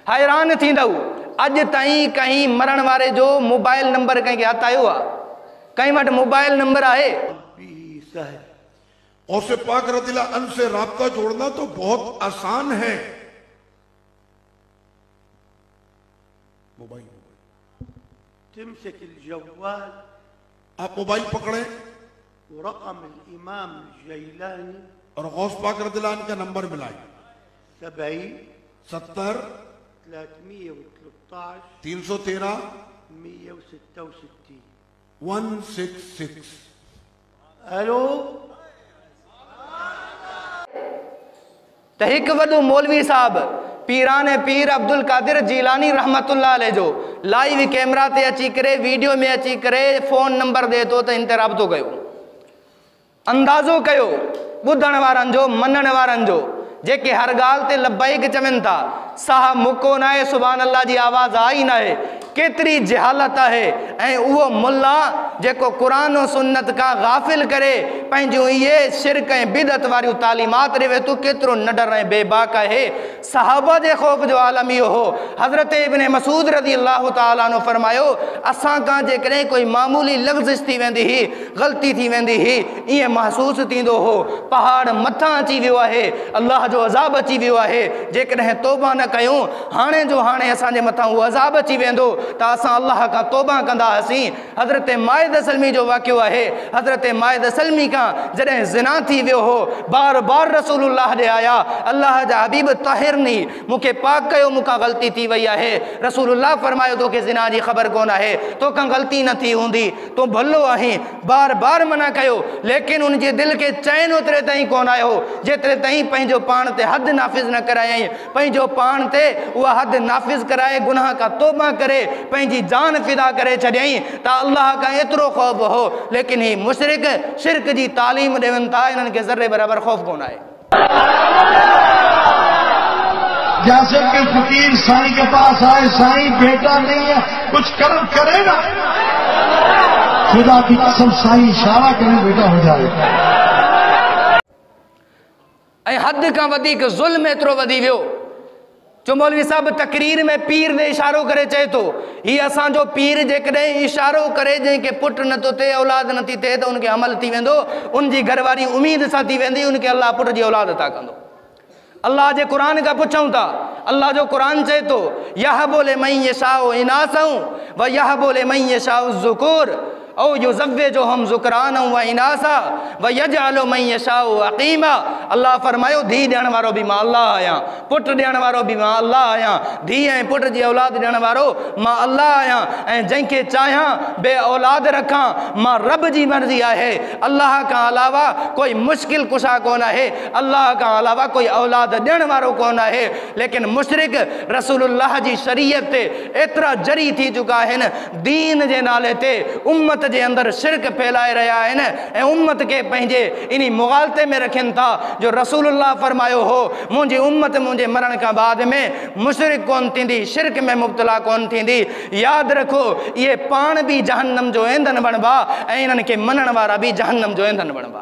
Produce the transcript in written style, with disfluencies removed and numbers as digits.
हैरान थींदव अज ताईं कहीं मरण वारे जो मोबाइल नंबर कहीं हथ आयो आ, कहीं वट मोबाइल नंबर है। औसे पाक रज़ियल्लाहु अन्हु से राब्ता जोड़ना तो बहुत आसान है। मोबाइल आप मोबाइल पकड़े इमाम जैलानी और गौस पाक रज़ियल्लाहु अन्हु का नंबर मिलाए 70 313 166। हेलो तो एक वॾो मौलवी साहब पीराने पीर अब्दुल कादिर जीलानी रहमतुल्लाह अलैह जो लाइव कैमरा ते अची करे वीडियो में अची करे फोन नंबर दे तो इन ते राब्तो कयो, अंदाज़ो कयो ॿुधण वारनि जो मञण वारनि जो जेके हर ॻाल्हि ते लब्बैक चवनि था। साह मुको न आहे, सुभान अल्लाह जी आवाज़ आई न आहे, केतरी जहालत है। ऐं उहो मुल्ला जेको कुरान और सुन्नत का गाफिल करे पंहिंजूं इहे शिरक ऐं बिदत वारियूं तालीमात ॾे वेठो, केतिरो नडर ऐं बेबाक है। सहाबा जे ख़ौफ़ जो आलम इहो हो। हज़रत इब्न मसूद रज़ी अल्लाह तआला अन्हु फरमायो असां खां जेकॾहिं कोई मामूली लफ़्ज़ थी वेंदी ही, ग़लती थी वेंदी ही, ईअं महसूस थींदो हो पहाड़ मथां अची वियो आहे, अल्लाह जो अज़ाब अची वियो आहे। जेकॾहिं तौबा न कयूं हाणे जो हाणे असांजे मथां उहो अज़ाब अची वेंदो त असां अल्लाह का तौबा कंदा हसीं। हज़रत माइद सलमी जो वाक़ियो आहे। हज़रत माइद सलमी का जॾहिं ज़िना थी वियो हो, बार बार रसूलुल्लाह ॾे आया, अल्लाह जा हबीब ताहिरनी मूंखे पाक कयो, मूंखां ग़लती थी वई आहे। रसूलुल्लाह फरमायो तोखे ज़िना जी ख़बर कोन आहे, तोखां ग़लती न थी हूंदी, तूं भलो आहीं। बार बार मना कयो लेकिन उनजे दिलि खे चैन ओतिरे ताईं कोन आयो जेतिरे ताईं पंहिंजो पाण ते हद नाफ़िज़ न करायईं। पंहिंजो पाण ते उहा हद नाफ़िज़ कराए गुनाह का तौबा करे पंहिंजी जान फिदा करे छॾियईं त अल्लाह का एतिरो ख़ौफ़ हो। लेकिन ही मुशरिक शिरक जी तालीम ॾियनि था, इन्हनि खे ज़र्रे बराबर ख़ौफ़ कोन आहे। जैसे कि फकीर साईं के पास आए, साईं बेटा नहीं है कुछ कर्म करे ना, खुदा की कसम साईं इशारा करे बेटा हो जाए। ऐं हद खां वधीक ज़ुल्म एतिरो वधी वियो जो मौलवी साहब तकरीर में पीर ने इशारो करे चए तो ही असांजो पीर जेकॾहिं इशारो करे जंहिंखे पुटु नथो थिए, औलाद नथी थिए त उनखे अमल थी वेंदो, उनजी घरवारी उम्मीद सां थी वेंदी, उनखे अल्लाह पुट जी औलाद अता कंदो। अल्लाह जे क़ुरान का पुछूं था, अल्लाह जो क़ुरान चए तो यहबु लिमन यशाउ इनासउ व यहबु लिमन यशाउ ज़ुकूर औ युज़व्विजुहुम ज़ुकराना व इनासा व यजअलु मन यशाउ अक़ीमा। अल्लाह फरमायो धी ॾियण वारो भी मां अल्लाह आहियां, पुट ॾियण वारो भी मां अल्लाह आहियां, धी ऐं पुट जी औलाद ॾियण वारो मां अल्लाह आहियां। ऐं जंहिंखे चाहियां बे औलाद रखां मां रब जी मर्ज़ी आहे। अल्लाह खां अलावा कोई मुश्किल कुशा कोन आहे, अल्लाह खां अलावा कोई औलाद ॾियण वारो कोन आहे। लेकिन मुशरिक रसूलुल्लाह जी शरीयत ते एतिरा जरी थी चुका आहिनि, दीन जे नाले ते उम्मत जे अंदर शिरक फैलाए रहा आहिनि ऐं उम्मत के पंहिंजे इन्ही मुगालते में रखनि था जो रसूलुल्लाह फरमायो हो मुंहिंजी उम्मत मुंहिंजे मरण खां बाद में मुशरिक कोन थींदी, शिरक में मुब्तला कोन थींदी। यादि रखो इहे पाण भी जहन्नम जो ईंधन बणबा ऐं इन्हनि खे मञण वारा भी जहन्नम जो ईंधन बणबा।